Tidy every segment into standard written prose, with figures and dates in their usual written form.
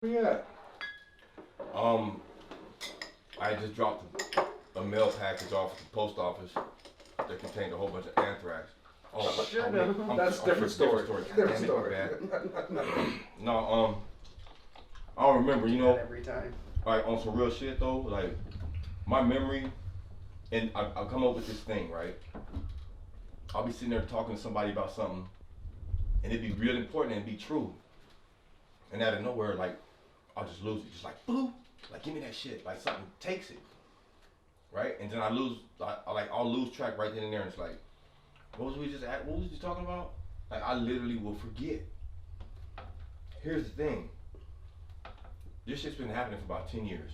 Yeah. Um, I just dropped a mail package off at the post office that contained a whole bunch of anthrax. Oh, Shut up. That's a different story. Different story. No, I don't remember. Every time. Like on some real shit though. Like my memory, and I come up with this thing, right? I'll be sitting there talking to somebody about something, and it'd be real important and it'd be true. And out of nowhere, like I'll just lose it, just like boom, like give me that shit, like something takes it, right? And then I lose, I'll lose track right then and there. And it's like, what was we just at? What was you talking about? Like I literally will forget. Here's the thing. This shit's been happening for about 10 years,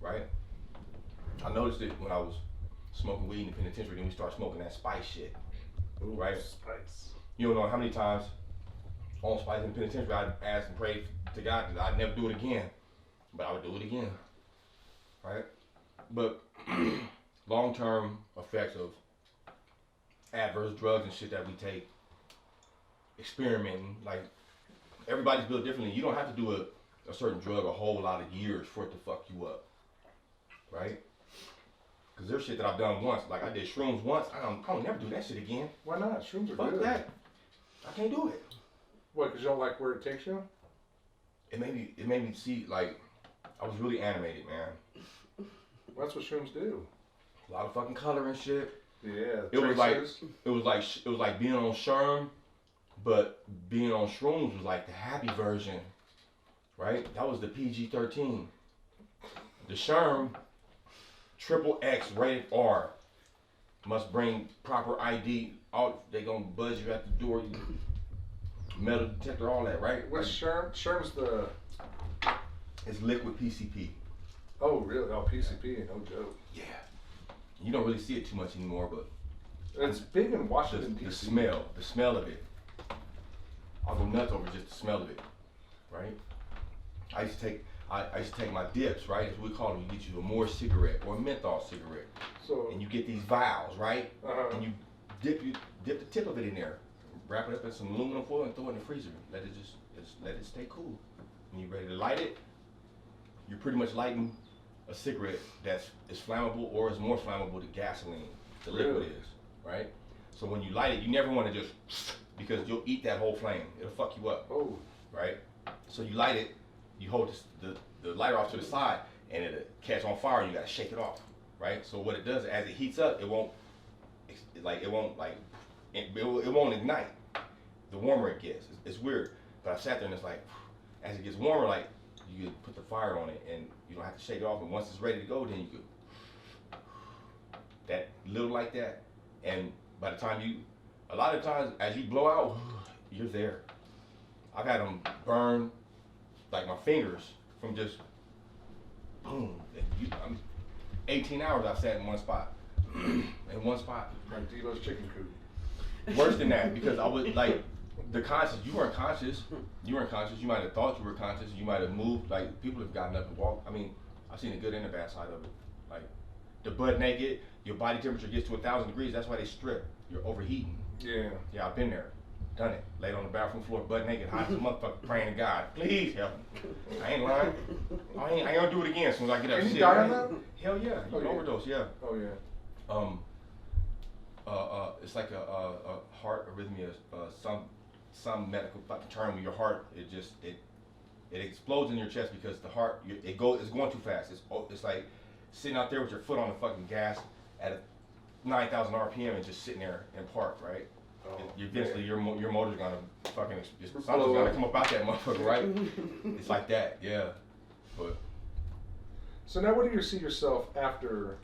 right? I noticed it when I was smoking weed in the penitentiary. Then we started smoking that spice shit, Ooh, right? Spice. You don't know how many times on spice in the penitentiary I asked and prayed to God that I'd never do it again, but I would do it again, right? But long-term effects of adverse drugs and shit that we take, experimenting, like everybody's built differently. You don't have to do a certain drug a whole lot of years for it to fuck you up, right? Because there's shit that I've done once. Like I did shrooms once. I don't never do that shit again. Why not? Shrooms are Fuck good. that. I can't do it. What? Because you don't like where it takes you? It made me see, like, I was really animated, man. Well, that's what shrooms do. A lot of fucking color and shit. Yeah. It was like traces. it was like being on Sherm, but being on shrooms was like the happy version, right? That was the PG-13. The Sherm, triple X rated R, must bring proper ID. Out, they gonna buzz you at the door. Metal detector, all that, right? What's Sherm? Sherm's the. It's liquid PCP. Oh, really? Oh, PCP, no joke. Yeah. You don't really see it too much anymore, but It's big in Washington, the D.C. smell of it. I'll go nuts over just the smell of it, right? I used to take my dips, right? As we call them, you get you a Moore cigarette or a menthol cigarette, So. and you get these vials, right? Uh-huh. And you dip the tip of it in there, wrap it up in some aluminum foil, and throw it in the freezer. Let it just let it stay cool. When you're ready to light it, you're pretty much lighting a cigarette that's is flammable or is more flammable than gasoline. The liquid Really? is, right? So when you light it, you never want to just because you'll eat that whole flame. It'll fuck you up, Oh. right? So you light it, you hold the lighter off to the side, and it'll catch on fire. You gotta shake it off, right? So what it does, as it heats up, it won't ignite. The warmer it gets, it's weird. But I sat there and it's like, as it gets warmer, like you can put the fire on it, and you don't have to shake it off. And once it's ready to go, then you can that little like that. And by the time a lot of times as you blow out, you're there. I've had them burn like my fingers from just boom. 18 hours I sat in one spot. In one spot. Like Devo's chicken coop. Worse than that, because I was like the conscious. You weren't conscious. You might have thought you were conscious. You might have moved. Like people have gotten up and walked. I mean, I've seen the good and the bad side of it. Like the butt naked, your body temperature gets to 1,000 degrees. That's why they strip. You're overheating. Yeah. Yeah, I've been there. Done it. Laid on the bathroom floor, butt naked, hot as a motherfucker, praying to God, please help me. I ain't lying. I ain't gonna do it again as soon as I get up. Can you Shit, die on right? that? Hell yeah. You Oh, can yeah. overdose. Yeah. Oh, yeah. It's like a heart arrhythmia, some medical fucking term where your heart it explodes in your chest because the heart it's going too fast. It's like sitting out there with your foot on the fucking gas at a 9,000 RPM and just sitting there in park, right? Oh, Eventually your motor's gonna fucking something's Blow gonna up. come up out that motherfucker, right? It's like that, yeah. But So now, what do you see yourself after,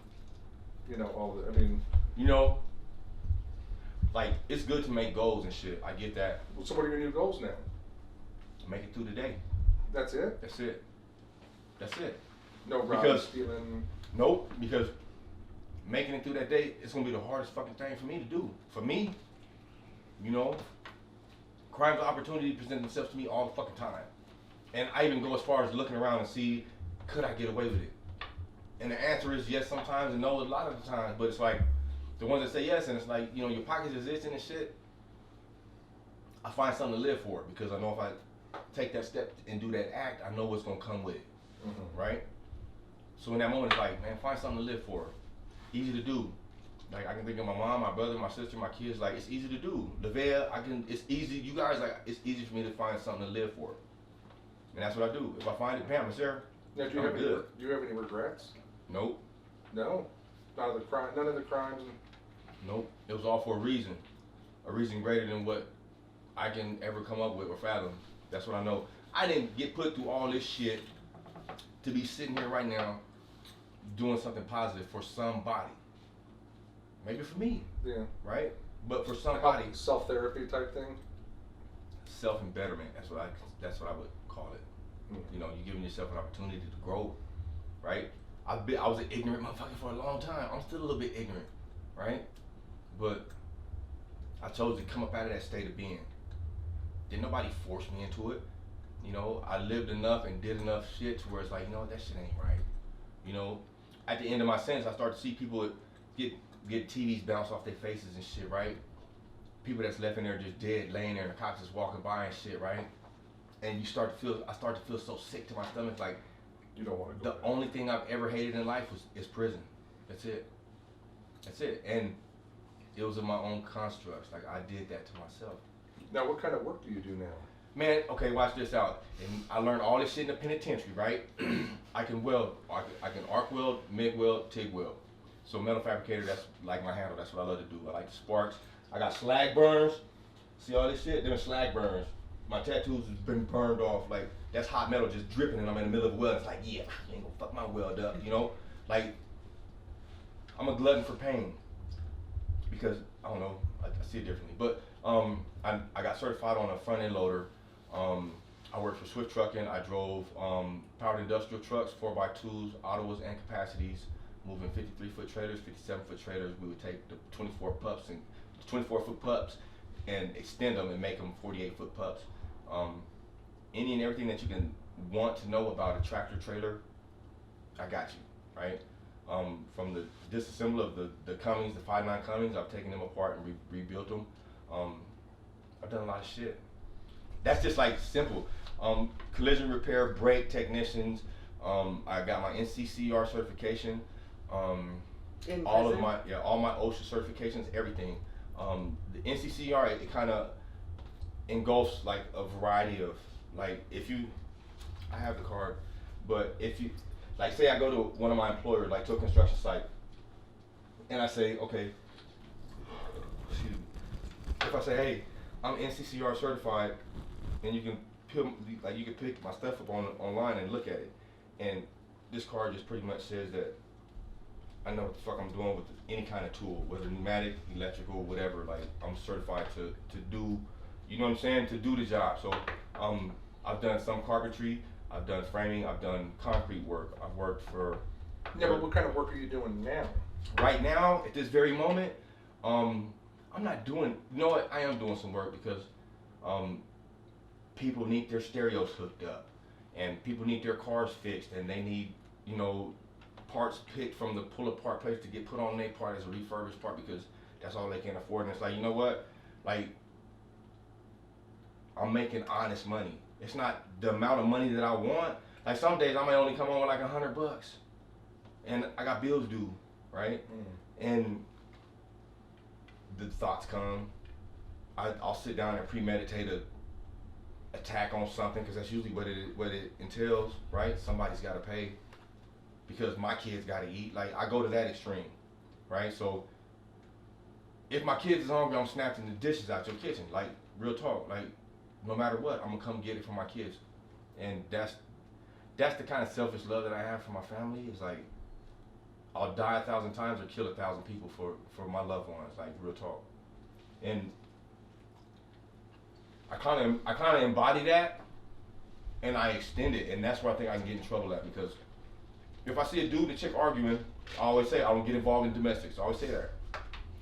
all the? I mean, you know, like it's good to make goals and shit. I get that. so what are your new goals now? Make it through the day. That's it? That's it. That's it. No robbing, Because- stealing. Nope, because making it through that day, it's gonna be the hardest fucking thing for me to do. For me, crimes of opportunity present themselves to me all the fucking time. And I even go as far as looking around and see, could I get away with it? And the answer is yes sometimes and no a lot of the times. But it's like, the ones that say yes, and it's like, your pockets is itching and shit, I find something to live for because I know if I take that step and do that act, I know what's gonna come with it, Mm-hmm. right? So in that moment, it's like, man, find something to live for. Easy to do. Like I can think of my mom, my brother, my sister, my kids. Like it's easy to do. Lavelle, it's easy. You guys, like it's easy for me to find something to live for, and that's what I do. If I find it, bam, it's there. Now, do you have any regrets? Nope. No. None of the crimes. Nope. It was all for a reason greater than what I can ever come up with or fathom. That's what I know. I didn't get put through all this shit to be sitting here right now doing something positive for somebody. Maybe for me, Yeah. right? But for somebody, Self-therapy type thing. self-embetterment. That's what I would call it. Mm. You know, you're giving yourself an opportunity to grow, right? I was an ignorant motherfucker for a long time. I'm still a little bit ignorant, right? But I chose to come up out of that state of being. Didn't nobody force me into it. You know, I lived enough and did enough shit to where it's like, you know, that shit ain't right. You know, at the end of my sentence, I started to see people get TVs bounce off their faces and shit, right? People that's left in there just dead, laying there, and the cops just walking by and shit, right? And I start to feel so sick to my stomach, like You don't want to go the there. only thing I've ever hated in life is prison. That's it. That's it. And it was in my own constructs. Like I did that to myself. Now, what kind of work do you do now? Man, okay, watch this out. And I learned all this shit in the penitentiary, right? I can weld. I can arc weld, MIG weld, TIG weld. So metal fabricator, that's like my handle. That's what I love to do. I like the sparks. I got slag burns. See all this shit? Them slag burns. My tattoos has been burned off. Like that's hot metal just dripping, and I'm in the middle of a weld. It's like, yeah, you ain't gonna fuck my weld up, you know? Like I'm a glutton for pain because I don't know. I see it differently, but I got certified on a front end loader. I worked for Swift Trucking. I drove powered industrial trucks, 4x2s, Ottawas, and capacities, moving 53-foot trailers, 57-foot trailers. We would take the 24-foot pups and extend them and make them 48-foot pups. Any and everything that you can want to know about a tractor trailer, I got you, right? From the disassembly of the Cummings, the 5.9 Cummings, I've taken them apart and rebuilt them. I've done a lot of shit. That's just like simple. Collision repair, brake technicians. I got my NCCR certification. All of my OSHA certifications, everything. The NCCR, it kind of engulfs like a variety of like I have the card, but if you like say I go to one of my employers, like to a construction site, and I say, okay, excuse me. If I say, hey, I'm NCCR certified, and you can pick my stuff up online and look at it, and this card just pretty much says that I know what the fuck I'm doing with any kind of tool, whether pneumatic, electrical, whatever. Like I'm certified to do, you know what I'm saying, to do the job. So I've done some carpentry, I've done framing, I've done concrete work. I've worked for. Yeah, but what kind of work are you doing now? Right now, at this very moment, I'm not doing. You know what? I am doing some work because people need their stereos hooked up, and people need their cars fixed, and they need, you know, parts picked from the pull apart place to get put on their part as a refurbished part because that's all they can afford. And it's like, you know what? Like, I'm making honest money. It's not the amount of money that I want. Like some days I might only come on with like $100, and I got bills due, right? And the thoughts come. I'll sit down and premeditate a attack on something because that's usually what it entails, right? Somebody's got to pay because my kids got to eat. Like I go to that extreme, right? So if my kids is hungry, I'm snatching the dishes out your kitchen. Like real talk, like no matter what, I'm gonna come get it for my kids, and that's the kind of selfish love that I have for my family. It's like I'll die 1,000 times or kill 1,000 people for my loved ones. Like real talk, and I kind of embody that, and I extend it, and that's where I think I can get in trouble at because if I see a dude and a chick arguing, I always say I don't get involved in domestics. I always say that,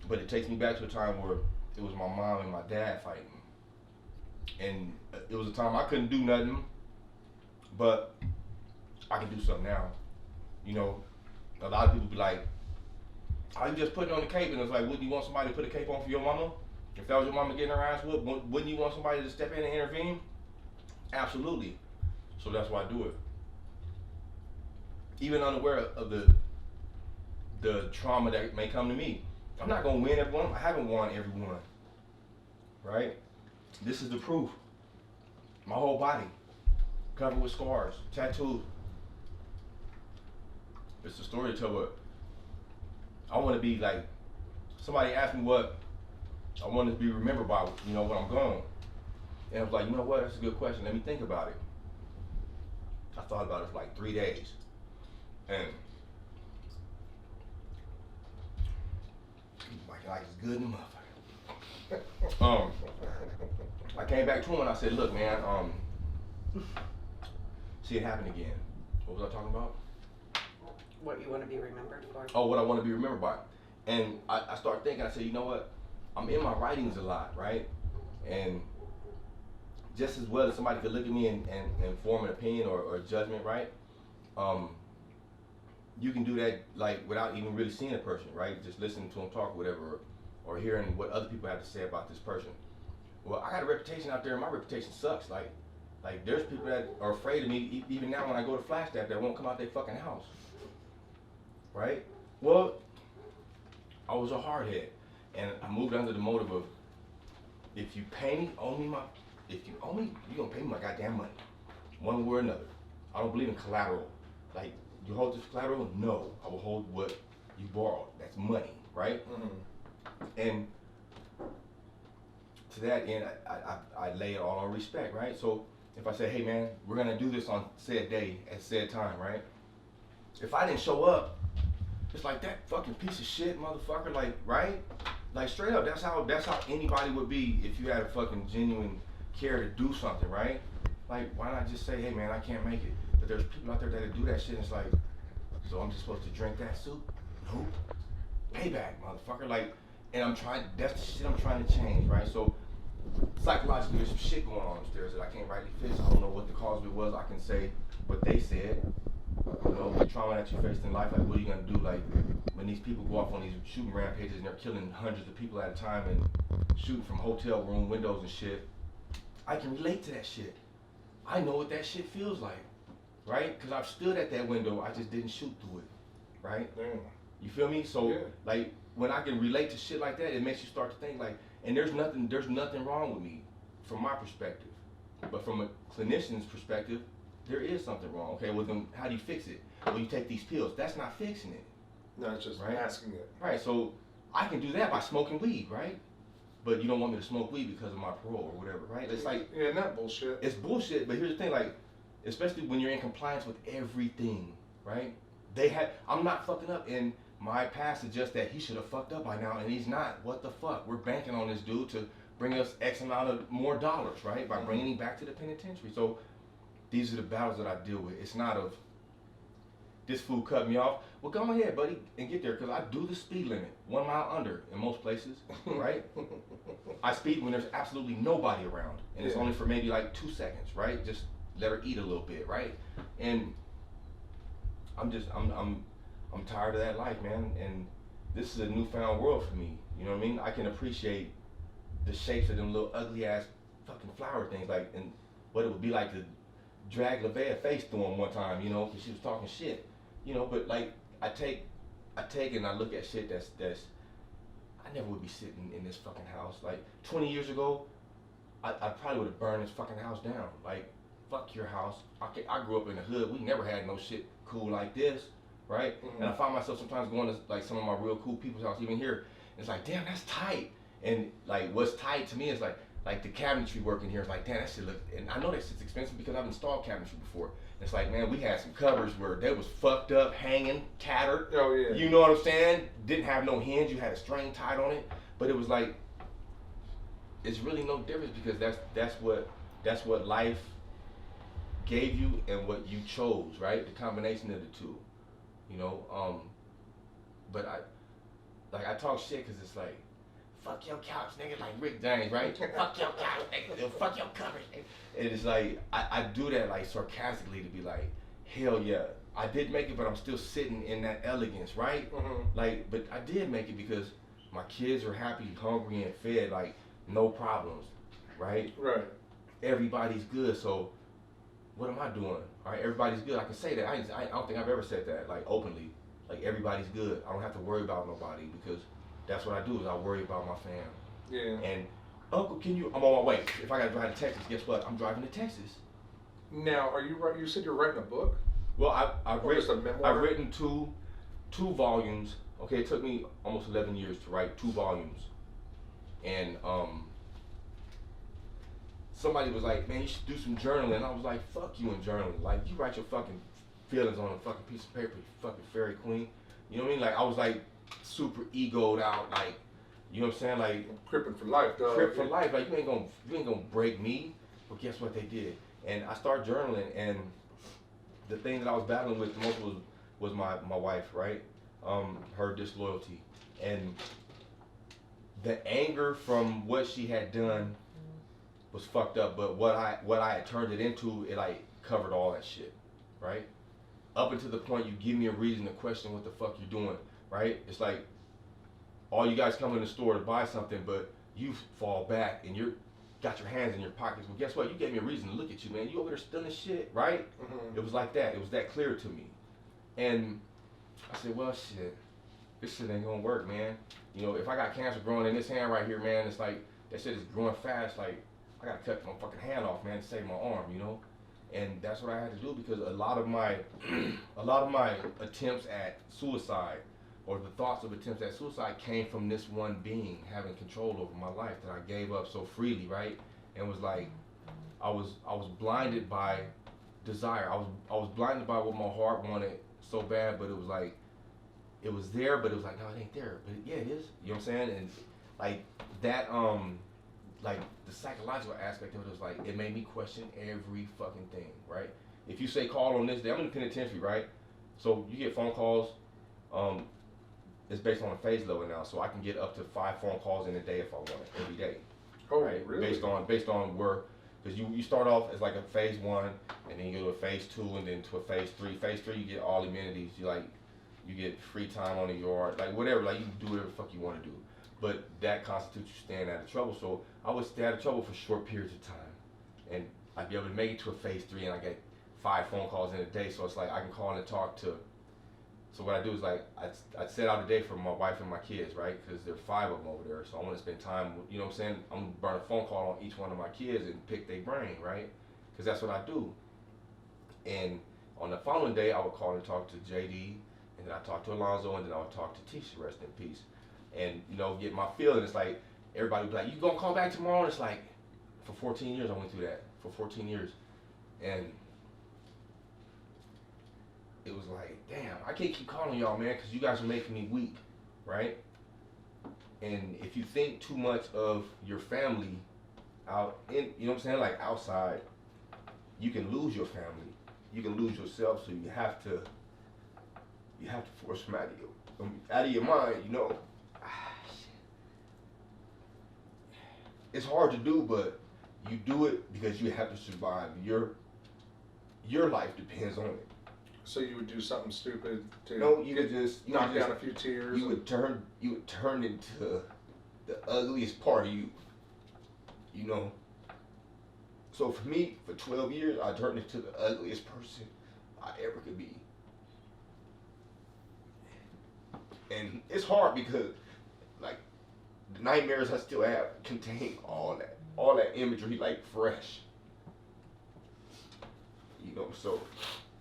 but it takes me back to a time where it was my mom and my dad fighting. And it was a time I couldn't do nothing, but I can do something now. You know, a lot of people be like, "Oh, you just putting on the cape," and it's like, wouldn't you want somebody to put a cape on for your mama? If that was your mama getting her ass whooped, wouldn't you want somebody to step in and intervene? Absolutely. So that's why I do it. Even unaware of the trauma that may come to me. I'm not gonna win everyone. I haven't won everyone. Right? This is the proof. My whole body covered with scars, tattoos. It's a story to tell, but I want to be like, somebody asked me what I want to be remembered by, you know, when I'm gone. And I was like, you know what, that's a good question. Let me think about it. I thought about it for like 3 days. And like it's good in the motherfucker. I came back to him and I said, look, man, see it happen again. What was I talking about? What you want to be remembered for? Oh, what I want to be remembered by. And I started thinking, I said, you know what? I'm in my writings a lot, right? And just as well as somebody could look at me and form an opinion or a judgment, right? You can do that like without even really seeing a person, right? Just listening to them talk, whatever, or hearing what other people have to say about this person. Well, I got a reputation out there, and my reputation sucks. Like there's people that are afraid of me even now when I go to Flagstaff that won't come out their fucking house, right? Well, I was a hardhead, and I moved under the motive of, if you pay me, if you owe me, you're gonna pay me my goddamn money, one way or another. I don't believe in collateral. Like, you hold this collateral? No, I will hold what you borrowed. That's money, right? Mm-hmm. And to that end, I lay it all on respect, right? So if I say, hey man, we're gonna do this on said day at said time, right? If I didn't show up, it's like, that fucking piece of shit motherfucker, like, right? Like, straight up, that's how anybody would be if you had a fucking genuine care to do something, right? Like, why not just say, hey man, I can't make it? But there's people out there that do that shit, and it's like, so I'm just supposed to drink that soup? Nope. Payback, motherfucker. Like, and that's the shit I'm trying to change, right? So, psychologically, there's some shit going on upstairs that I can't rightly fix. I don't know what the cause of it was. I can say what they said. You know, the trauma that you faced in life, like, what are you gonna do? Like, when these people go off on these shooting rampages and they're killing hundreds of people at a time and shooting from hotel room windows and shit, I can relate to that shit. I know what that shit feels like, right? Because I've stood at that window, I just didn't shoot through it, right? Damn. You feel me? So, Yeah. like, when I can relate to shit like that, it makes you start to think, like, and there's nothing wrong with me from my perspective. But from a clinician's perspective, there is something wrong. Okay, well then how do you fix it? Well, you take these pills. That's not fixing it. No, it's just right? masking it. Right, so I can do that by smoking weed, right? But you don't want me to smoke weed because of my parole or whatever, right? It's like, yeah, not bullshit. it's bullshit, but here's the thing, like, especially when you're in compliance with everything, right? I'm not fucking up, and my past suggests that he should have fucked up by now, and he's not. What the fuck? We're banking on this dude to bring us X amount of more dollars, right? By bringing him back to the penitentiary. So these are the battles that I deal with. It's not of, this fool cut me off. Well, go ahead, buddy, and get there, because I do the speed limit, 1 mile under in most places, right? I speed when there's absolutely nobody around, and it's only for maybe like 2 seconds, right? Just let her eat a little bit, right? And I'm tired of that life, man, and this is a newfound world for me, you know what I mean? I can appreciate the shapes of them little ugly ass fucking flower things, like, and what it would be like to drag Lavea face through them one time, you know, because she was talking shit, you know, but like, I take and I look at shit that's, I never would be sitting in this fucking house. Like, 20 years ago, I probably would have burned this fucking house down. Like, fuck your house. I grew up in the hood. We never had no shit cool like this, right? Mm-hmm. And I find myself sometimes going to like some of my real cool people's house, even here. It's like, damn, that's tight. And like, what's tight to me is like the cabinetry work in here is like, damn, that shit look, and I know that shit's expensive because I've installed cabinetry before. It's like, man, we had some covers where they was fucked up, hanging, tattered. Oh yeah. You know what I'm saying? Didn't have no hinge. You had a string tied on it, but it was like, it's really no difference because that's what life gave you and what you chose, right? The combination of the two, you know. But I talk shit because it's like, fuck your couch, nigga, like Rick James, right? Fuck your couch, nigga. Fuck your covers, nigga. And it's like, I do that like sarcastically to be like, hell yeah, I did make it, but I'm still sitting in that elegance, right? Mm-hmm. Like, but I did make it because my kids are happy, hungry, and fed, like, no problems, right? Right. Everybody's good, so what am I doing? All right, everybody's good. I can say that. I don't think I've ever said that like openly. Like everybody's good. I don't have to worry about nobody because that's what I do is I worry about my fam. Yeah. And Uncle, can you? I'm on my way. If I gotta drive to Texas, guess what? I'm driving to Texas. Now, are you right? You said you're writing a book. Well, I've Or just a written memoir? I've written two volumes. Okay, it took me almost 11 years to write 2 volumes, and somebody was like, man, you should do some journaling. And I was like, fuck you and journaling. Like, you write your fucking feelings on a fucking piece of paper, you fucking fairy queen. You know what I mean? Like, I was like super egoed out, like, you know what I'm saying? Like, Crippin' for life, dog. crip for life. Like, you ain't gonna break me. But guess what they did? And I started journaling, and the thing that I was battling with the most was my wife, right? Her disloyalty. And the anger from what she had done was fucked up, but what I had turned it into, it like covered all that shit, right? Up until the point you give me a reason to question what the fuck you're doing, right? It's like all you guys come in the store to buy something, but you fall back and you're got your hands in your pockets. Well, guess what? You gave me a reason to look at you, man. You over there stealing shit, right? Mm-hmm. It was like that. It was that clear to me, and I said, well, shit, this shit ain't gonna work, man. You know, if I got cancer growing in this hand right here, man, it's like that shit is growing fast, like. I gotta cut my fucking hand off, man, to save my arm, you know, and that's what I had to do because a lot of my attempts at suicide, or the thoughts of attempts at suicide, came from this one being having control over my life that I gave up so freely, right? And was like, I was blinded by desire. I was blinded by what my heart wanted so bad, but it was like, it was there, but it was like, no, it ain't there. But yeah, it is. You know what I'm saying? And like that, like the psychological aspect of it was like it made me question every fucking thing, right? If you say call on this day, I'm in the penitentiary, right? So you get phone calls. It's based on a phase level now, so I can get up to 5 phone calls in a day if I want it, every day. Oh, right? really? Based on where, because you start off as like a phase 1, and then you go to a phase 2, and then to a phase 3. Phase 3, you get all amenities. You get free time on the yard, like whatever. Like you can do whatever the fuck you want to do. But that constitutes you staying out of trouble. So I would stay out of trouble for short periods of time. And I'd be able to make it to a phase 3 and I get 5 phone calls in a day. So it's like I can call and talk to. So what I do is like, I'd set out a day for my wife and my kids, right? Because there are 5 of them over there. So I want to spend time, you know what I'm saying? I'm going to burn a phone call on each one of my kids and pick their brain, right? Because that's what I do. And on the following day, I would call and talk to JD. And then I talk to Alonzo, and then I would talk to Tisha, rest in peace. And, you know, get my feeling. It's like, everybody would be like, you gonna call back tomorrow? And it's like, for 14 years I went through that. For 14 years. And it was like, damn, I can't keep calling y'all, man, because you guys are making me weak, right? And if you think too much of your family out in, you know what I'm saying, like outside, you can lose your family. You can lose yourself, so you have to force them out of your mind, you know. It's hard to do, but you do it because you have to survive. Your life depends on it. So you would do something stupid to knock down a few tears. You would turn into the ugliest part of you. You know. So for me, for 12 years, I turned into the ugliest person I ever could be. And it's hard because, like, the nightmares I still have contain all that imagery, like, fresh. You know, so,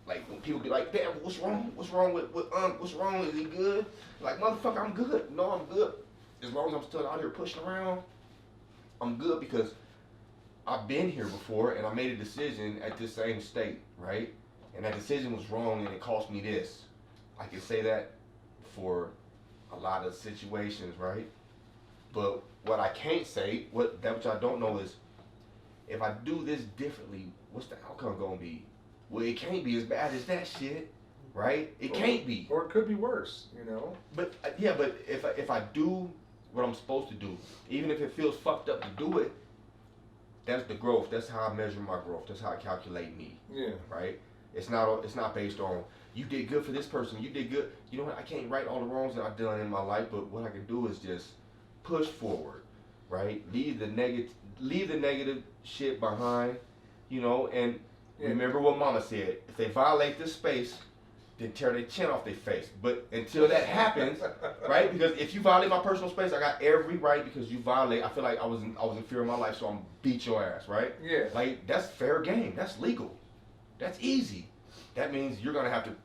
like, when people be like, damn, what's wrong? What's wrong with what's wrong? Is he good? Like, motherfucker, I'm good. No, I'm good. As long as I'm still out here pushing around, I'm good because I've been here before and I made a decision at this same state, right? And that decision was wrong and it cost me this. I can say that for a lot of situations, right? But what I can't say, which I don't know is, if I do this differently, what's the outcome gonna be? Well, it can't be as bad as that shit, right? It can't be. Or it could be worse, you know? But yeah, but if I do what I'm supposed to do, even if it feels fucked up to do it, that's the growth. That's how I measure my growth. That's how I calculate me. Yeah. Right? It's not based on you did good for this person. You did good. You know what? I can't right all the wrongs that I've done in my life, but what I can do is just push forward, right? Leave the negative shit behind, you know, and Yeah. Remember what Mama said. If they violate this space, then tear their chin off their face. But until that happens, right? Because if you violate my personal space, I got every right because you violate. I feel like I was in fear of my life, so I'm gonna beat your ass, right? Yeah. Like that's fair game. That's legal. That's easy. That means you're gonna have to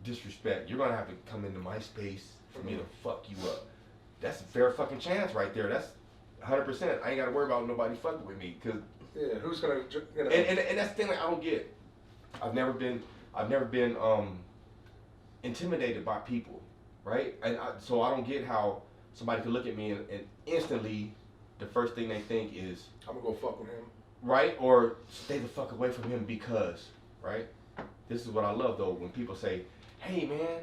disrespect. You're gonna have to come into my space for me to fuck you up. That's a fair fucking chance right there. That's 100%. I ain't gotta worry about nobody fucking with me because. Yeah. Who's gonna? You know. And that's the thing like I don't get. I've never been intimidated by people, right? So I don't get how somebody could look at me and instantly the first thing they think is I'm gonna go fuck with him. right or stay the fuck away from him because, right? This is what I love though when people say, hey man,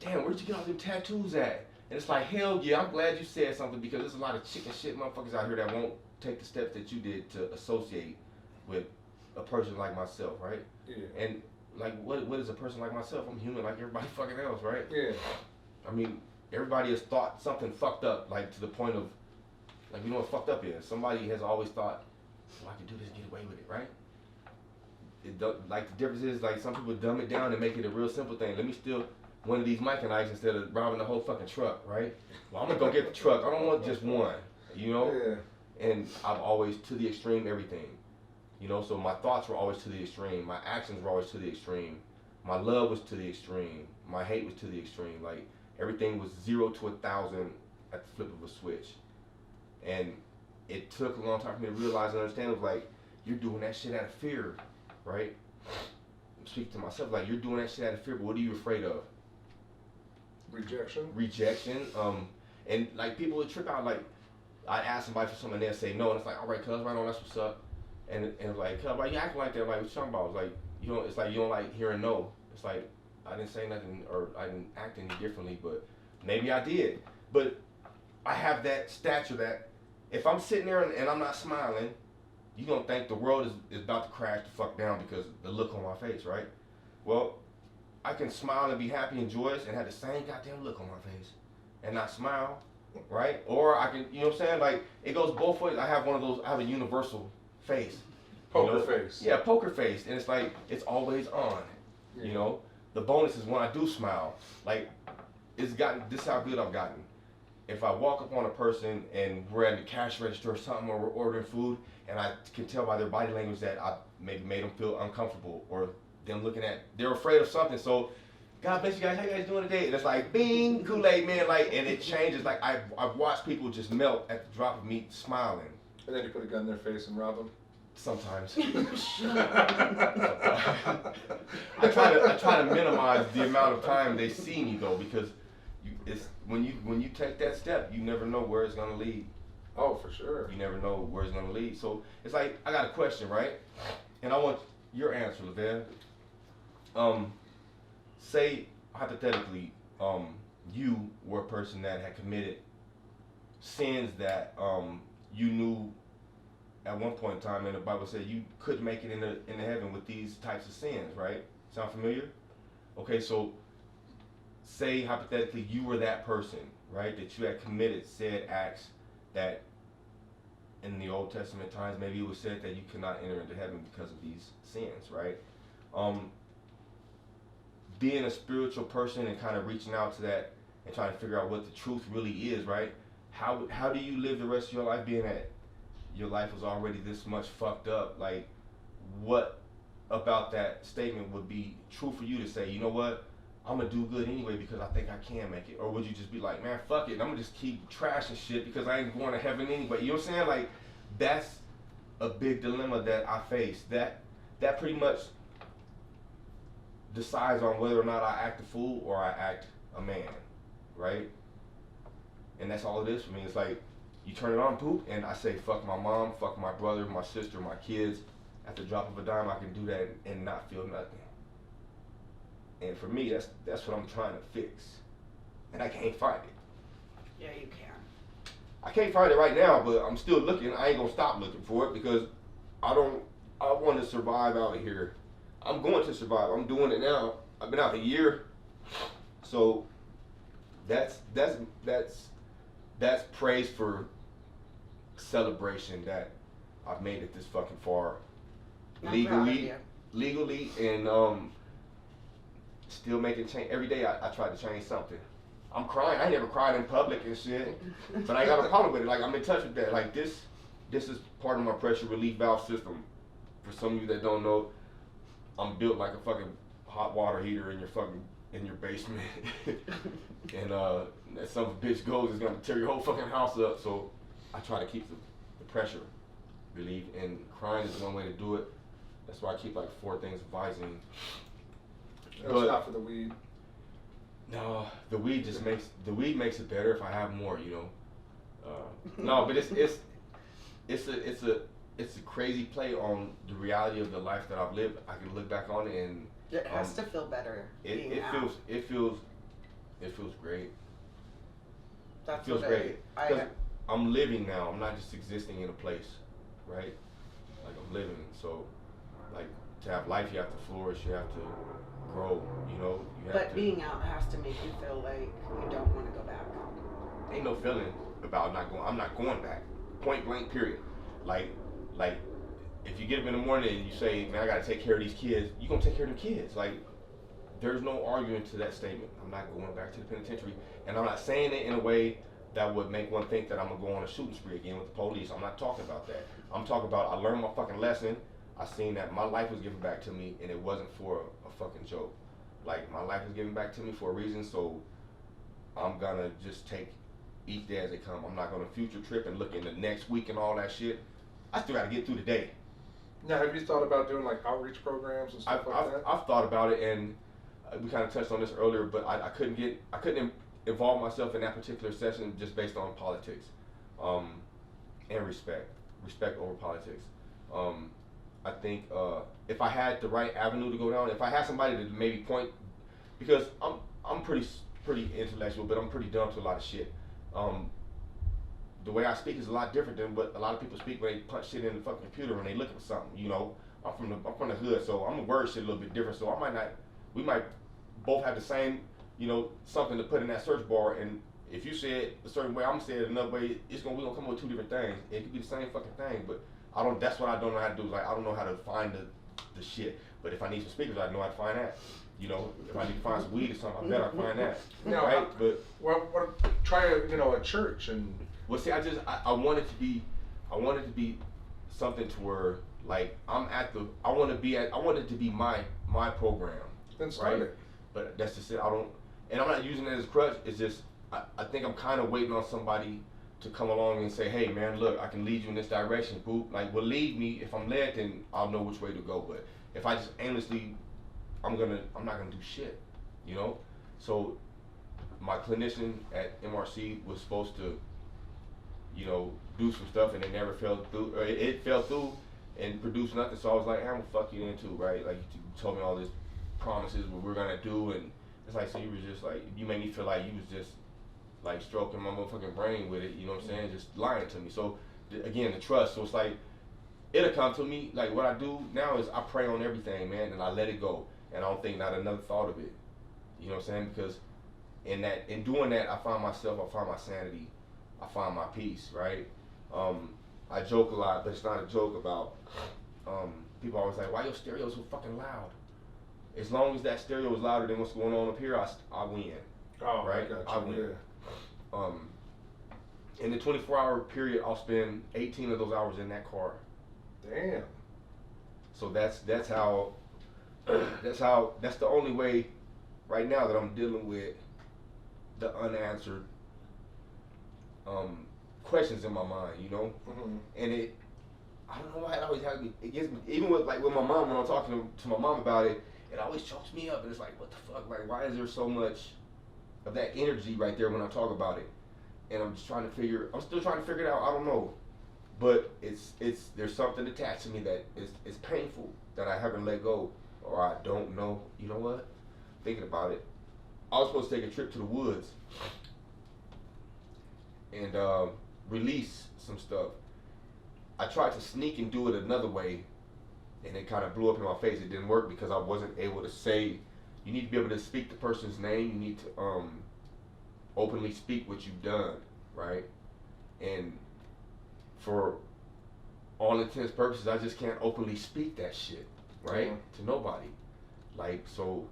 damn, where'd you get all them tattoos at? And it's like, hell yeah, I'm glad you said something because there's a lot of chicken shit motherfuckers out here that won't take the steps that you did to associate with a person like myself, right? Yeah. And like, what is a person like myself? I'm human like everybody fucking else, right? Yeah. I mean, everybody has thought something fucked up, like to the point of, like, you know what fucked up is? Somebody has always thought, well, I can do this and get away with it, right? Like, the difference is, like, some people dumb it down and make it a real simple thing. Let me steal one of these Mike-and-Ikes instead of robbing the whole fucking truck, right? Well, I'm gonna go get the truck. I don't want just one, you know? Yeah. And I've always, to the extreme, everything. You know, so my thoughts were always to the extreme. My actions were always to the extreme. My love was to the extreme. My hate was to the extreme. Like, everything was 0 to 1,000 at the flip of a switch. And it took a long time for me to realize and understand. It was like, you're doing that shit out of fear, right? I'm speaking to myself, like, you're doing that shit out of fear, but what are you afraid of? Rejection. Rejection. And, like, people would trip out, like, I'd ask somebody for something and they'd say no, and it's like, all right, cuz, right on, that's what's up. And it's like, cuz, why you acting like that? Like, what you talking about? It's like, it's like you don't like hearing no. It's like, I didn't say nothing or I didn't act any differently, but maybe I did. But I have that stature that if I'm sitting there and I'm not smiling, you're going to think the world is about to crash the fuck down because the look on my face, right? Well, I can smile and be happy and joyous and have the same goddamn look on my face and not smile, right? Or I can, you know what I'm saying? Like, it goes both ways. I have a universal face. Poker face. Yeah, poker face. And it's like, it's always on, Yeah. you know? The bonus is when I do smile. Like, this is how good I've gotten. If I walk up on a person and we're at the cash register or something, or we're ordering food, and I can tell by their body language that I maybe made them feel uncomfortable, or them looking at, they're afraid of something. So, God bless you guys, how you guys doing today? And it's like, bing, Kool-Aid man, like, and it changes. Like, I've watched people just melt at the drop of me smiling. And then you put a gun in their face and rob them. Sometimes. I try to minimize the amount of time they see me though, because it's when you take that step, you never know where it's gonna lead. Oh, for sure. You never know where it's gonna lead. So it's like, I got a question, right? And I want your answer, Lavelle. Say hypothetically, you were a person that had committed sins that you knew at one point in time, and the Bible said you could make it into heaven with these types of sins, right? Sound familiar? Okay, so say hypothetically you were that person, right? That you had committed said acts that in the Old Testament times maybe it was said that you could not enter into heaven because of these sins, right? Being a spiritual person and kind of reaching out to that and trying to figure out what the truth really is, right? How do you live the rest of your life being that your life was already this much fucked up? Like, what about that statement would be true for you to say, you know what, I'm gonna do good anyway because I think I can make it? Or would you just be like, man, fuck it, I'm gonna just keep trashing shit because I ain't going to heaven anyway? You know what I'm saying? Like, that's a big dilemma that I face. That pretty much decides on whether or not I act a fool or I act a man, right? And that's all it is for me. It's like, you turn it on, poop, and I say, fuck my mom, fuck my brother, my sister, my kids. At the drop of a dime, I can do that and not feel nothing. And for me, that's what I'm trying to fix. And I can't find it. Yeah, you can. I can't find it right now, but I'm still looking. I ain't gonna stop looking for it because I want to survive out here. I'm going to survive. I'm doing it now. I've been out a year. So that's praise for celebration that I've made it this fucking far. I'm proud of Legally, you. legally, and still making change. Every day I try to change something. I'm crying. I ain't never cried in public and shit, but I ain't got a problem with it. Like, I'm in touch with that. Like, this is part of my pressure relief valve system. For some of you that don't know, I'm built like a fucking hot water heater in your basement. And that some bitch goes is gonna tear your whole fucking house up. So I try to keep the pressure relief, and crying is one way to do it. That's why I keep like 4 things of Visine. It's not for the weed. No, the weed makes it better if I have more, you know. No, but it's a crazy play on the reality of the life that I've lived. I can look back on it, and It has to feel better. it feels great. That's It feels what great I because I'm living now. I'm not just existing in a place, right? Like, I'm living. So, like, to have life, you have to flourish. You have to grow. You know. You have But to, being out has to make you feel like you don't want to go back. ain't no feeling about not going. I'm not going back. Point blank. Period. Like, if you get up in the morning and you say, "Man, I gotta take care of these kids," you gonna take care of them kids. Like, there's no arguing to that statement. I'm not going back to the penitentiary, and I'm not saying it in a way that would make one think that I'm gonna go on a shooting spree again with the police. I'm not talking about that. I'm talking about I learned my fucking lesson. I seen that my life was given back to me, and it wasn't for a fucking joke. Like, my life was given back to me for a reason, so I'm gonna just take each day as they come. I'm not gonna future trip and look in the next week and all that shit. I still gotta get through the day. Now, have you thought about doing like outreach programs and stuff like that? I've thought about it, and we kind of touched on this earlier, but I couldn't involve myself in that particular session just based on politics, and respect over politics. I think if I had the right avenue to go down, if I had somebody to maybe point, because I'm pretty intellectual, but I'm pretty dumb to a lot of shit. The way I speak is a lot different than what a lot of people speak when they punch shit in the fucking computer when they looking for something. You know, I'm from the hood, so I'm a word shit a little bit different. So we might both have the same, you know, something to put in that search bar, and if you say it a certain way, I'm gonna say it another way. We gonna come up with 2 different things. It could be the same fucking thing, but that's what I don't know how to do. Is like, I don't know how to find the shit. But if I need some speakers, I know how to find that. You know, if I need to find some weed or something, I bet I can find that. Now, right? But try a church and. Well, see, I want it to be something to where, like, I want it to be my program. Then start it. But that's just it. And I'm not using it as a crutch. It's just I think I'm kind of waiting on somebody to come along and say, "Hey, man, look, I can lead you in this direction." Boop. Like, well, lead me. If I'm led, then I'll know which way to go. But if I just aimlessly, I'm not gonna do shit. You know. So my clinician at MRC was supposed to, you know, do some stuff, and it never fell through. Or it fell through and produced nothing. So I was like, "I'm gonna fuck you into, right?" Like, you told me all this promises what we're gonna do, and it's like, so you was just like, you made me feel like you was just like stroking my motherfucking brain with it, you know what I'm saying? Just lying to me. So again, the trust. So it's like, it'll come to me. Like, what I do now is I pray on everything, man, and I let it go, and I don't think not another thought of it. You know what I'm saying? Because in doing that, I find myself, I find my sanity, I find my peace, right? I joke a lot, but it's not a joke about, people always like, why your stereo so fucking loud? As long as that stereo is louder than what's going on up here, I win. Oh, right? I win. Yeah. In the 24-hour period, I'll spend 18 of those hours in that car. Damn. So that's how that's the only way right now that I'm dealing with the unanswered questions in my mind, you know? Mm-hmm. And I don't know why it always has me. It gets me, even with my mom, when I'm talking to my mom about it, it always chokes me up, and it's like, what the fuck? Like, why is there so much of that energy right there when I talk about it? And I'm still trying to figure it out. I don't know, but there's something attached to me that is painful that I haven't let go, or I don't know. You know what? Thinking about it, I was supposed to take a trip to the woods and release some stuff. I tried to sneak and do it another way, and it kind of blew up in my face. It didn't work because I wasn't able to say. You need to be able to speak the person's name. You need to openly speak what you've done, right? And for all intents and purposes, I just can't openly speak that shit. right? Yeah. To nobody. Like, so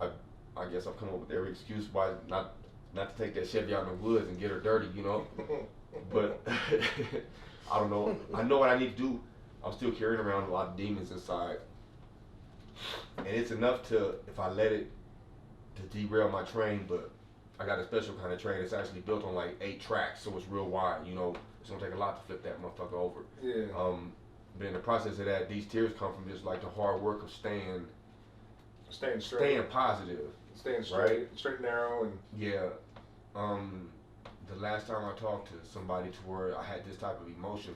I I guess I've come up with every excuse why not to take that Chevy out in the woods and get her dirty, you know. But I don't know. I know what I need to do. I'm still carrying around a lot of demons inside, and it's enough to, if I let it, to derail my train. But I got a special kind of train. It's actually built on like 8 tracks, so it's real wide. You know, it's gonna take a lot to flip that motherfucker over. Yeah. But in the process of that, these tears come from just like the hard work of staying Straight. staying positive. Staying straight. Right? Straight and narrow and. Yeah. The last time I talked to somebody to where I had this type of emotion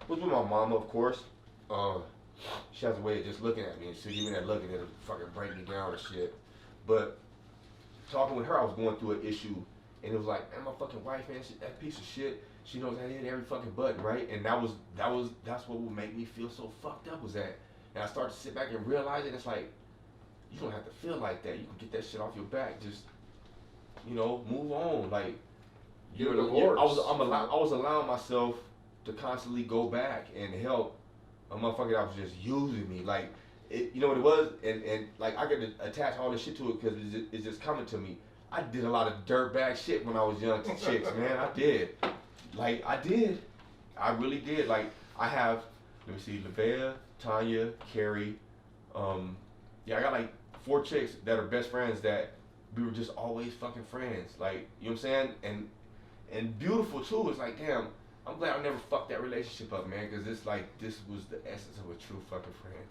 was with my mama, of course. She has a way of just looking at me, and she'll give me that look and it'll fucking break me down or shit. But talking with her, I was going through an issue, and it was like, man, my fucking wife, man, that piece of shit, she knows how to hit every fucking button, right? And that's what would make me feel so fucked up was that. And I started to sit back and realize it. It's like, you don't have to feel like that. You can get that shit off your back. Just, you know, move on. Like, You're divorced. I was allowing myself to constantly go back and help a motherfucker that was just using me. Like, you know what it was? And like, I could attach all this shit to it because it's just coming to me. I did a lot of dirtbag shit when I was young to chicks, man. I did. Like, I did. I really did. Like, I have, let me see, Lavea, Tanya, Carrie. Yeah, I got like 4 chicks that are best friends that we were just always fucking friends. Like, you know what I'm saying? And beautiful too. It's like, damn, I'm glad I never fucked that relationship up, man, because it's like, this was the essence of a true fucking friend.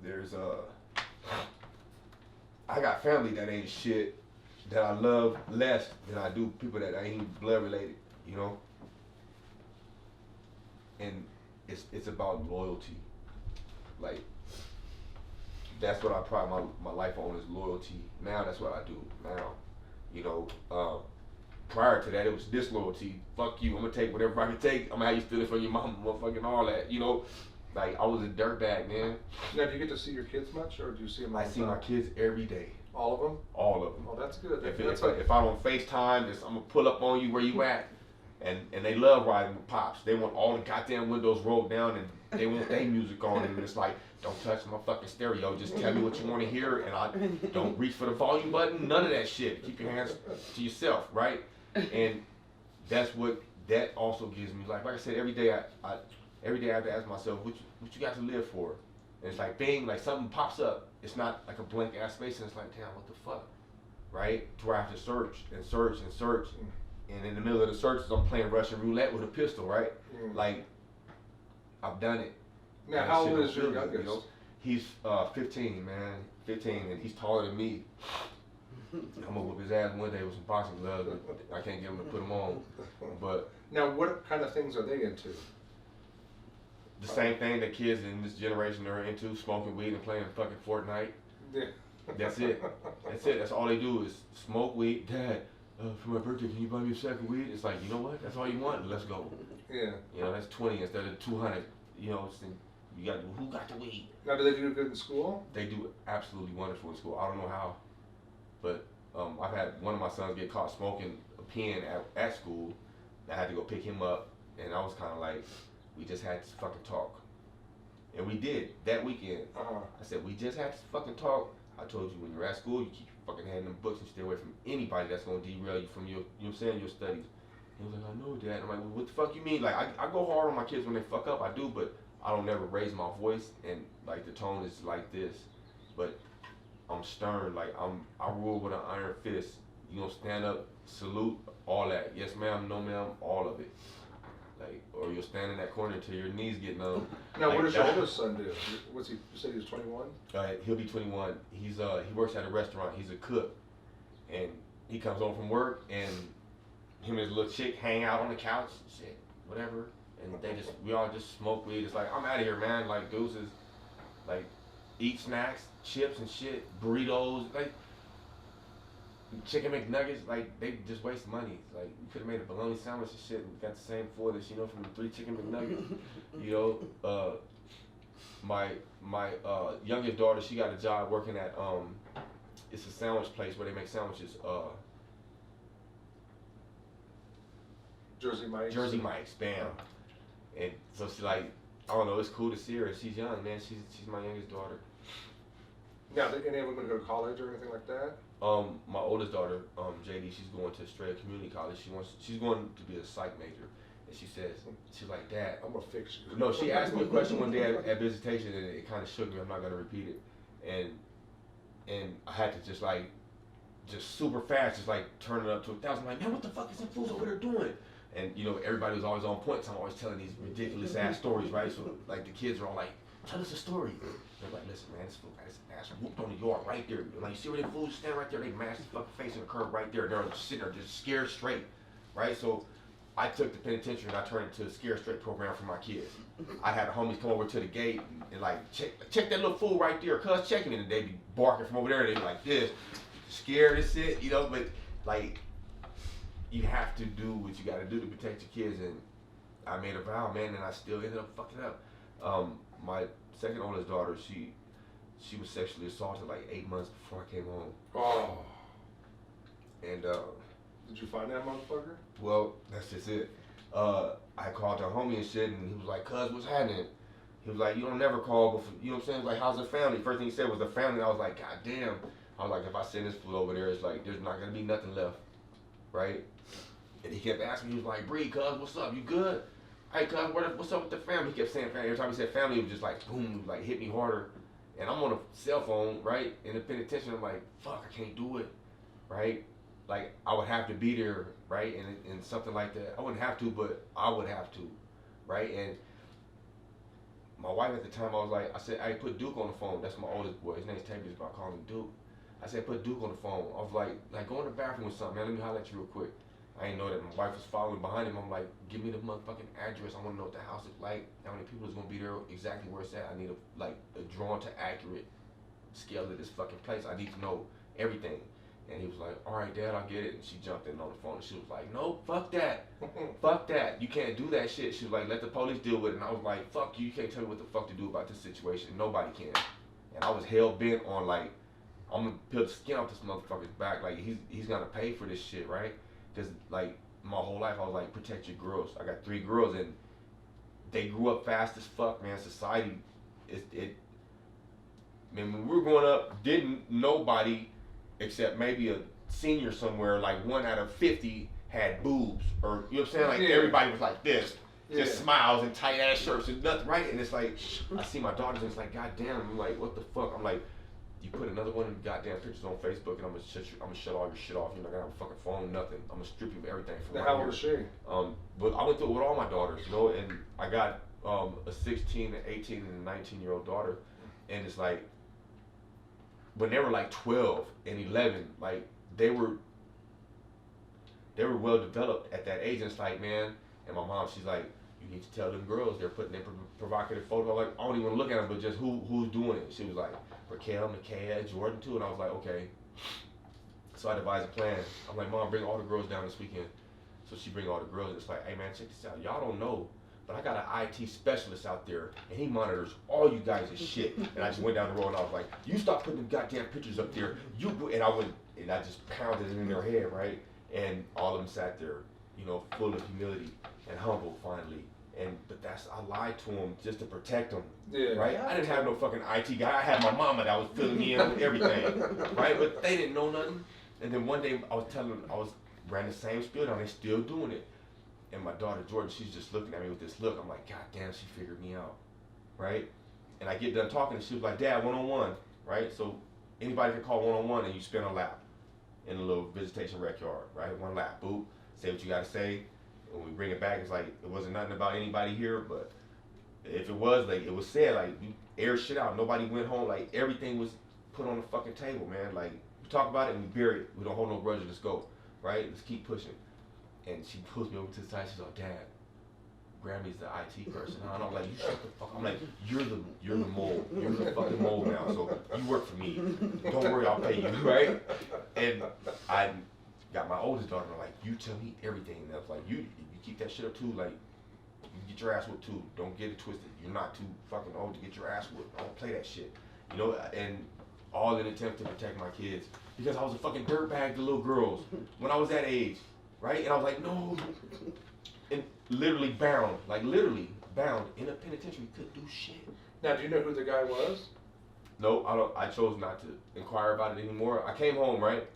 There's I got family that ain't shit that I love less than I do people that ain't blood related, you know? And it's about loyalty. Like, that's what I pride my life on, is loyalty. Now that's what I do now. You know, prior to that it was disloyalty. Fuck you, I'm gonna take whatever I can take. I'm gonna have you steal it from your mama, motherfucking all that. You know, like, I was a dirtbag, man. Now, do you get to see your kids much, or do you see them all I the see time? my kids every day. All of them? All of them. Oh, that's good. If I don't FaceTime, I'm gonna pull up on you where you at. And they love riding with pops. They want all the goddamn windows rolled down, and they want their music on, and it's like, don't touch my fucking stereo. Just tell me what you want to hear, and I don't reach for the volume button. None of that shit. Keep your hands to yourself, right? And that also gives me life. Like I said, every day I have to ask myself, what you got to live for? And it's like, bang, like something pops up. It's not like a blank ass space, and it's like, damn, what the fuck, right? To where I have to search and search and search. And in the middle of the searches, I'm playing Russian roulette with a pistol, right? Like, I've done it. Now, how old is your youngest? You know? He's 15, man. 15, and he's taller than me. I'm gonna whip his ass one day with some boxing gloves. I can't get him to put them on. But now, what kind of things are they into? the same thing that kids in this generation are into: smoking weed and playing fucking Fortnite. Yeah. That's it. That's it. That's all they do is smoke weed. Dad, for my birthday, can you buy me a sack of weed? It's like, you know what? That's all you want. Let's go. Yeah. You know, that's 20 instead of 200. You know, you got who got the weed? Now, do they do good in school? They do absolutely wonderful in school. I don't know how, but I've had one of my sons get caught smoking a pen at school. I had to go pick him up, and I was kind of like, we just had to fucking talk. And we did that weekend. I said, we just had to fucking talk. I told you, when you're at school, you keep your fucking hand in them books and stay away from anybody that's gonna derail you from your, you know what I'm saying, your studies. He was like, I know, Dad. I'm like, well, what the fuck you mean? Like, I go hard on my kids when they fuck up, I do, but I don't never raise my voice, and like the tone is like this. But I'm stern, like I rule with an iron fist. You know, stand up, salute, all that. Yes ma'am, no ma'am, all of it. Like, or you'll stand in that corner until your knees get numb. Now, like, what does your oldest son do? What's he? You said he was 21. He'll be 21. He works at a restaurant. He's a cook, and he comes home from work, and him and his little chick hang out on the couch, shit, whatever, and we all just smoke weed. It's like, I'm out of here, man. Like, deuces, like, eat snacks, chips and shit, burritos, like chicken McNuggets. Like, they just waste money. Like, you could have made a bologna sandwich and shit and got the same footage, you know, from the 3 chicken McNuggets. You know, my youngest daughter, she got a job working at it's a sandwich place where they make sandwiches. Jersey Mike's. Jersey Mike's, bam. And so she like, I don't know. It's cool to see her. She's young, man. She's my youngest daughter. Now, did any of them going to go to college or anything like that? My oldest daughter, JD, she's going to Estrella Community College. She's going to be a psych major, and she's like, Dad, I'm gonna fix you. No, she asked me a question one day at visitation, and it kind of shook me. I'm not gonna repeat it, and I had to just super fast, just like turn it up to 1,000. Like, man, what the fuck is them fools over there doing? And you know, everybody was always on point, so I'm always telling these ridiculous ass stories, right? So like the kids are all like, tell us a story. They're like, listen, man, this fool got his ass whooped on the yard right there. Like, you see where them fools stand right there? They mash his fucking face in the curb right there. They're just sitting there, just scared straight, right? So I took the penitentiary and I turned it to a Scared Straight program for my kids. I had the homies come over to the gate and like, check that little fool right there, cuz checking it, and they be barking from over there, and they be like this, scared as shit, you know, but like, you have to do what you gotta do to protect your kids, and I made a vow, man, and I still ended up fucking up. My second oldest daughter, she was sexually assaulted like 8 months before I came home. Oh. And Did you find that motherfucker? well, that's just it. I called her homie and shit, and he was like, cuz, what's happening? He was like, you don't never call before, you know what I'm saying? Like, how's the family? First thing he said was the family. I was like, God damn. I was like, if I send this fool over there, it's like, there's not gonna be nothing left, right? And he kept asking me, he was like, Bree, cuz, what's up? You good? Hey, cuz, what's up with the family? He kept saying family. Every time he said family, it was just like, boom, like hit me harder. And I'm on a cell phone, right? In the penitentiary, I'm like, fuck, I can't do it, right? Like, I would have to be there, right? And something like that. I wouldn't have to, but I would have to, right? And my wife at the time, I said, hey, put Duke on the phone. That's my oldest boy. His name's Tavius, but I call him Duke. I said, put Duke on the phone. I was like, go in the bathroom or something, man. Let me holler at you real quick. I didn't know that my wife was following behind him. I'm like, give me the motherfucking address. I want to know what the house is like. How many people is going to be there, exactly where it's at. I need a drawn to accurate scale of this fucking place. I need to know everything. And he was like, all right, Dad, I'll get it. And she jumped in on the phone and she was like, no, fuck that. Fuck that. You can't do that shit. She was like, let the police deal with it. And I was like, fuck you. You can't tell me what the fuck to do about this situation. Nobody can. And I was hell bent on like, I'm gonna peel the skin off this motherfucker's back. Like, he's gonna pay for this shit, right? Because like my whole life I was like, protect your girls. I got 3 girls and they grew up fast as fuck, man. Society man, when we were growing up, didn't nobody except maybe a senior somewhere, like 1 out of 50 had boobs, or you know what I'm saying? Like everybody was like this, just smiles and tight ass shirts and nothing, right? And it's like I see my daughters and it's like, God damn, I'm like, what the fuck? I'm like, you put another one of the goddamn pictures on Facebook and I'm gonna shut all your shit off. You're not gonna have a fucking phone, nothing. I'm gonna strip you of everything from Now, right how here. old is she? But I went through it with all my daughters, you know, and I got a 16, an 18, and a 19-year-old daughter, and it's like when they were like 12 and 11, like they were well developed at that age. And it's like, man, and my mom, she's like, you need to tell them girls they're putting their provocative photos. Like, I don't even look at them, but just who's doing it. She was like, Raquel, Micaiah, Jordan too, and I was like, okay. So I devised a plan. I'm like, Mom, bring all the girls down this weekend. So she bring all the girls, and it's like, hey man, check this out. Y'all don't know, but I got an IT specialist out there, and he monitors all you guys' shit. And I just went down the road, and I was like, you stop putting them goddamn pictures up there. You go, and I went, and I just pounded it in their head, right? And all of them sat there, you know, full of humility and humble finally. But I lied to them just to protect them, right? I didn't have no fucking IT guy. I had my mama that was filling me in with everything, right? But they didn't know nothing. And then one day I ran the same spiel down. They still doing it. And my daughter Jordan, she's just looking at me with this look. I'm like, God damn, she figured me out, right? And I get done talking, and she was like, Dad, one-on-one, right? So anybody can call one-on-one, and you spin a lap in a little visitation rec yard, right? 1 lap, boop, say what you gotta say. When we bring it back, it's like, it wasn't nothing about anybody here, but if it was, like, it was said, like, you air shit out. Nobody went home, like, everything was put on the fucking table, man. Like, we talk about it and we bury it. We don't hold no grudge, let's go, right? Let's keep pushing. And she pulls me over to the side, she's like, Dad, Grammy's the IT person. And I'm like, you shut the fuck. I'm like, you're the mole. You're the fucking mole now, so you work for me. Don't worry, I'll pay you, right? And I got my oldest daughter, like, you tell me everything. And I was like, you keep that shit up too, like, you get your ass whooped too. Don't get it twisted. You're not too fucking old to get your ass whooped. Don't play that shit. You know, and all in an attempt to protect my kids. Because I was a fucking dirtbag to little girls when I was that age, right? And I was like, no. And literally bound, like literally. bound in a penitentiary, couldn't do shit. Now, do you know who the guy was? No, I don't. I chose not to inquire about it anymore. I came home, right?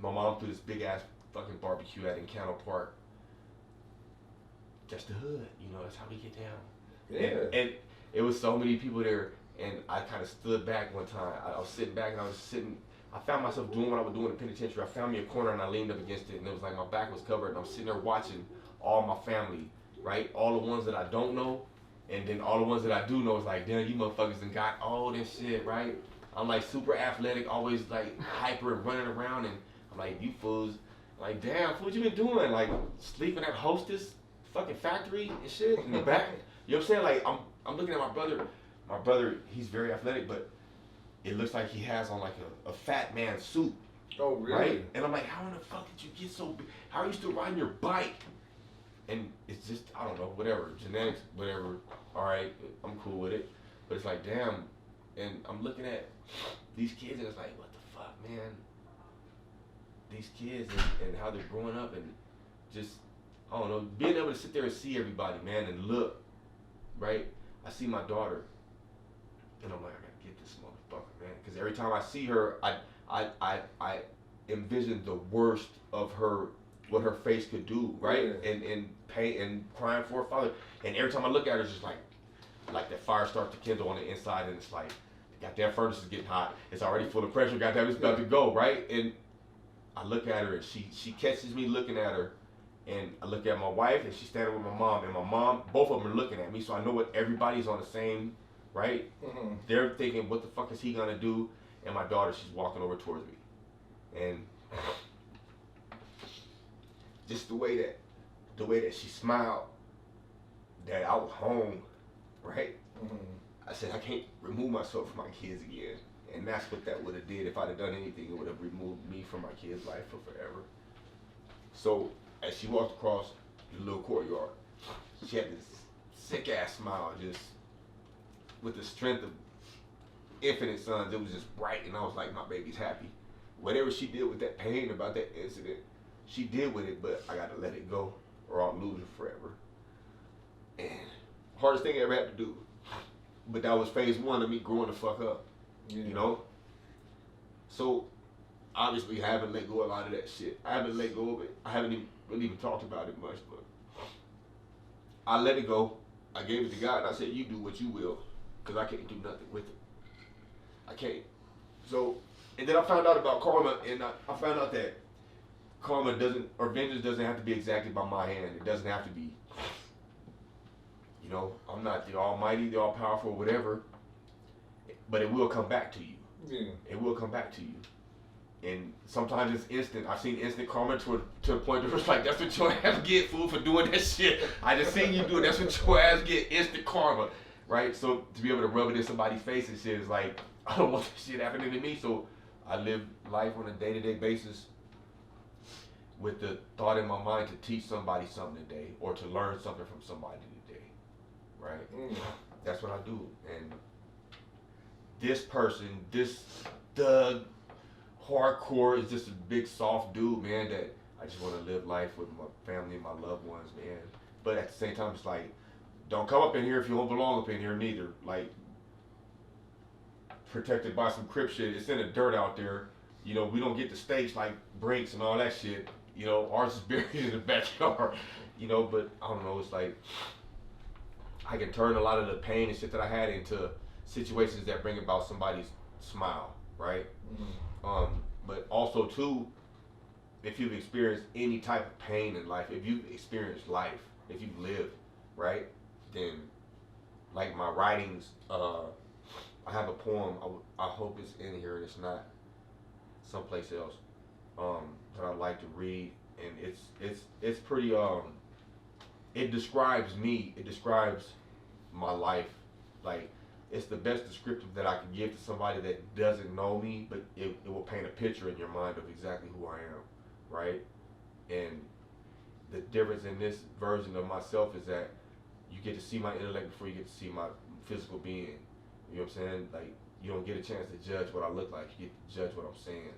My mom threw this big ass fucking barbecue at Encounter Park. Just the hood, you know. That's how we get down. Yeah. And it was so many people there, and I kind of stood back one time. I was sitting back, and I was sitting. I found myself doing what I would do in the penitentiary. I found me a corner, and I leaned up against it, and it was like my back was covered, and I'm sitting there watching all my family, right? All the ones that I don't know. And then all the ones that I do know is like, damn, you motherfuckers done got all this shit, right? I'm like super athletic, always like hyper and running around, and I'm like, you fools, like, damn, what you been doing? Like sleeping at Hostess fucking factory and shit in the back. You know what I'm saying? Like I'm looking at my brother. My brother, he's very athletic, but it looks like he has on like a fat man suit. Oh, really? Right? And I'm like, how in the fuck did you get so big? How are you still riding your bike? And it's just, I don't know, whatever, genetics, whatever, all right, I'm cool with it. But it's like, damn, and I'm looking at these kids and it's like, what the fuck, man? These kids and how they're growing up and just, I don't know, being able to sit there and see everybody, man, and look, right? I see my daughter and I'm like, I gotta get this motherfucker, man. Because every time I see her, I envision the worst of her, what her face could do, right? Yeah. And pain and crying for her father. And every time I look at her, it's just like that fire starts to kindle on the inside, and it's like, the goddamn furnace is getting hot. It's already full of pressure. Goddamn, it's about to go, right? And I look at her, and she catches me looking at her, and I look at my wife, and she's standing with my mom, and my mom, both of them are looking at me, so I know what everybody's on the same, right? Mm-hmm. They're thinking, what the fuck is he gonna do? And my daughter, she's walking over towards me, and just the way that she smiled, that I was home, right? Mm-hmm. I said, I can't remove myself from my kids again. And that's what that would have did. If I'd have done anything, it would have removed me from my kids' life for forever. So as she walked across the little courtyard, she had this sick ass smile, just with the strength of infinite suns. It was just bright, and I was like, my baby's happy. Whatever she did with that pain about that incident, she did with it, but I gotta let it go or I'll lose her forever. And hardest thing I ever had to do. But that was phase one of me growing the fuck up. Yeah. You know? So obviously I haven't let go of a lot of that shit. I haven't let go of it. I haven't really even talked about it much, but I let it go. I gave it to God and I said, you do what you will, because I can't do nothing with it. I can't. So, and then I found out about karma, and I found out that karma doesn't, or vengeance doesn't have to be exacted by my hand. It doesn't have to be. You know, I'm not the almighty, the all powerful, whatever. But it will come back to you. Yeah. It will come back to you. And sometimes it's instant. I've seen instant karma to the point where it's like, that's what your ass get, fool, for doing that shit. I just seen you do it. That's what your ass get, instant karma. Right? So to be able to rub it in somebody's face and shit is like, I don't want that shit happening to me. So I live life on a day-to-day basis with the thought in my mind to teach somebody something today or to learn something from somebody today, right? Mm. That's what I do. And this person, this thug, hardcore is just a big soft dude, man, that I just want to live life with my family and my loved ones, man. But at the same time, it's like, don't come up in here if you don't belong up in here neither. Like, protected by some Crip shit. It's in the dirt out there. You know, we don't get the stakes like Brinks and all that shit. You know, ours is buried in the backyard. You know, but I don't know, it's like, I can turn a lot of the pain and shit that I had into situations that bring about somebody's smile, right? Mm-hmm. But also too, if you've experienced any type of pain in life, if you've experienced life, if you've lived, right, then like my writings, I have a poem. I hope it's in here and it's not someplace else. That I like to read, and it's pretty. It describes me. It describes my life. Like, it's the best descriptive that I can give to somebody that doesn't know me, but it will paint a picture in your mind of exactly who I am, right? And the difference in this version of myself is that you get to see my intellect before you get to see my physical being. You know what I'm saying? Like, you don't get a chance to judge what I look like. You get to judge what I'm saying,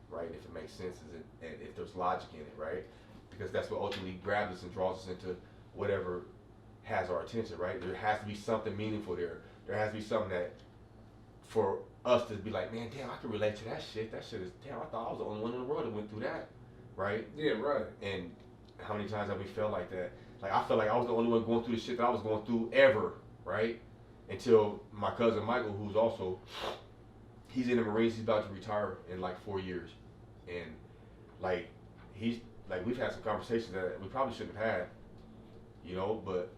right? If it makes sense and if there's logic in it, right? Because that's what ultimately grabs us and draws us into whatever has our attention, right? There has to be something meaningful there. There has to be something that for us to be like, man, damn, I can relate to that shit. That shit is, damn, I thought I was the only one in the world that went through that, right? Yeah, right. And how many times have we felt like that? Like, I felt like I was the only one going through the shit that I was going through ever, right? Until my cousin Michael, who's also, he's in the Marines, he's about to retire in like 4 years. And like, he's, like, we've had some conversations that we probably shouldn't have had, you know, but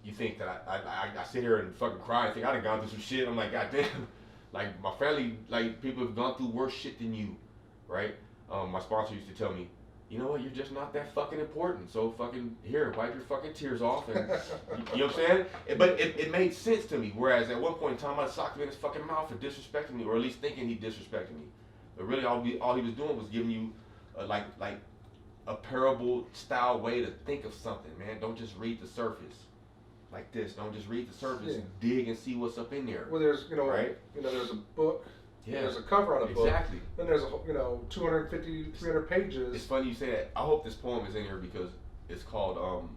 you think that I sit here and fucking cry and think I done gone through some shit. I'm like, God damn, like my family, like people have gone through worse shit than you, right? My sponsor used to tell me, you know what, you're just not that fucking important. So fucking here, wipe your fucking tears off, and you know what I'm saying? But it made sense to me. Whereas at one point in time, I socked him in his fucking mouth for disrespecting me, or at least thinking he disrespected me. But really, all he was doing was giving you like a parable style way to think of something, man. Don't just read the surface like this. Don't just read the surface. Yeah. Dig and see what's up in there. Well, there's, you know, right? you know, there's a book. Yeah. There's a cover on a book. Exactly. Then there's 250, 300 pages. It's funny you say that. I hope this poem is in here because it's called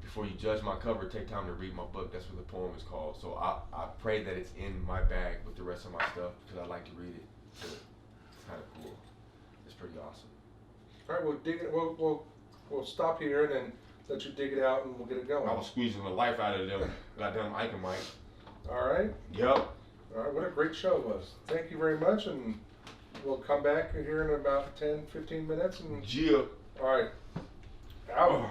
Before You Judge My Cover, Take Time to Read My Book. That's what the poem is called. So I pray that it's in my bag with the rest of my stuff because I like to read it. So it's kind of cool. It's pretty awesome. All right, we'll dig it. We'll stop here and then let you dig it out, and we'll get it going. I was squeezing the life out of them goddamn Ike and Mike. All right. Yep. All right. What a great show it was. Thank you very much, and we'll come back here in about 10, 15 minutes. And Yeah. all right. Out.